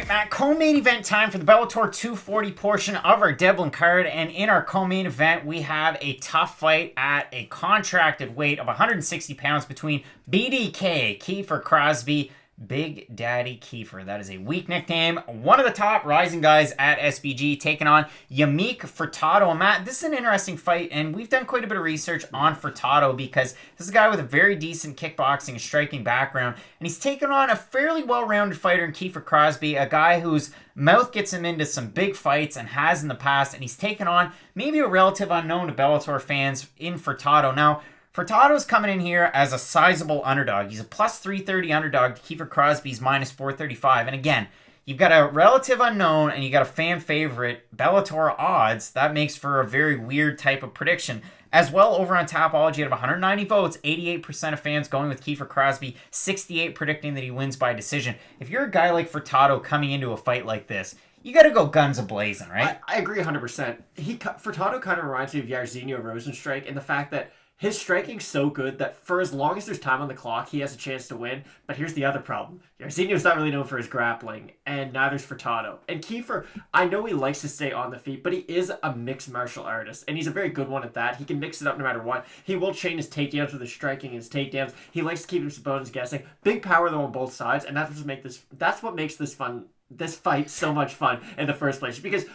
right, Matt, co-main event time for the Bellator 240 portion of our Dublin card. And in our co-main event, we have a tough fight at a contracted weight of 160 pounds between BDK, Kiefer Crosbie, Big Daddy Kiefer. That is a weak nickname. One of the top rising guys at SBG, taking on Iamik Furtado. And Matt, this is an interesting fight, and we've done quite a bit of research on Furtado because this is a guy with a very decent kickboxing and striking background, and he's taken on a fairly well-rounded fighter in Kiefer Crosbie, a guy whose mouth gets him into some big fights and has in the past, and he's taken on maybe a relative unknown to Bellator fans in Furtado. Now, Furtado's coming in here as a sizable underdog. He's a plus 330 underdog to Kiefer Crosbie's minus 435. And again, you've got a relative unknown and you got a fan favorite, Bellator odds. That makes for a very weird type of prediction. As well, over on Tapology, out of 190 votes, 88% of fans going with Kiefer Crosbie, 68 predicting that he wins by decision. If you're a guy like Furtado coming into a fight like this, you got to go guns a-blazing, right? I agree 100%. Furtado kind of reminds me of Jairzinho Rosenstrike in the fact that his striking's so good that for as long as there's time on the clock, he has a chance to win. But here's the other problem. Jairzinho's not really known for his grappling, and neither's Furtado. And Kiefer, I know he likes to stay on the feet, but he is a mixed martial artist, and he's a very good one at that. He can mix it up no matter what. He will chain his takedowns with his striking and his takedowns. He likes to keep his opponents guessing. Big power, though, on both sides, and that's what makes this fight so much fun in the first place. Because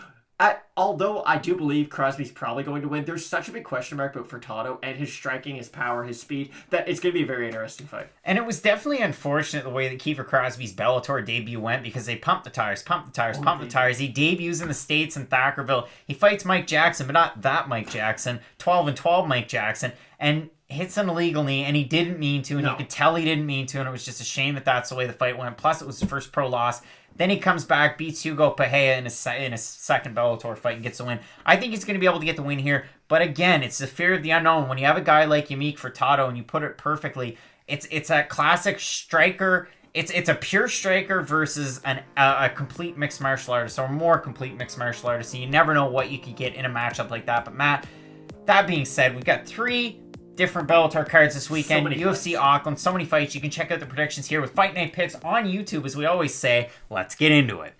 although I do believe Crosbie's probably going to win, there's such a big question mark about Furtado and his striking, his power, his speed, that it's going to be a very interesting fight. And it was definitely unfortunate the way that Kiefer Crosbie's Bellator debut went because they pumped the tires. He debuts in the States in Thackerville. He fights Mike Jackson, but not that Mike Jackson, 12-12 Mike Jackson, and hits an illegal knee, and he didn't mean to, and you could tell he didn't mean to, and it was just a shame that that's the way the fight went. Plus, it was his first pro loss. Then he comes back, beats Hugo Pajea in his second Bellator fight and gets a win. I think he's going to be able to get the win here. But again, it's the fear of the unknown. When you have a guy like Iamik Furtado and you put it perfectly, it's a classic striker. It's a pure striker versus a complete mixed martial artist, or more complete mixed martial artist. And you never know what you could get in a matchup like that. But Matt, that being said, we've got 3 different Bellator cards this weekend. UFC Auckland, so many fights. You can check out the predictions here with Fight Night Picks on YouTube, as we always say. Let's get into it.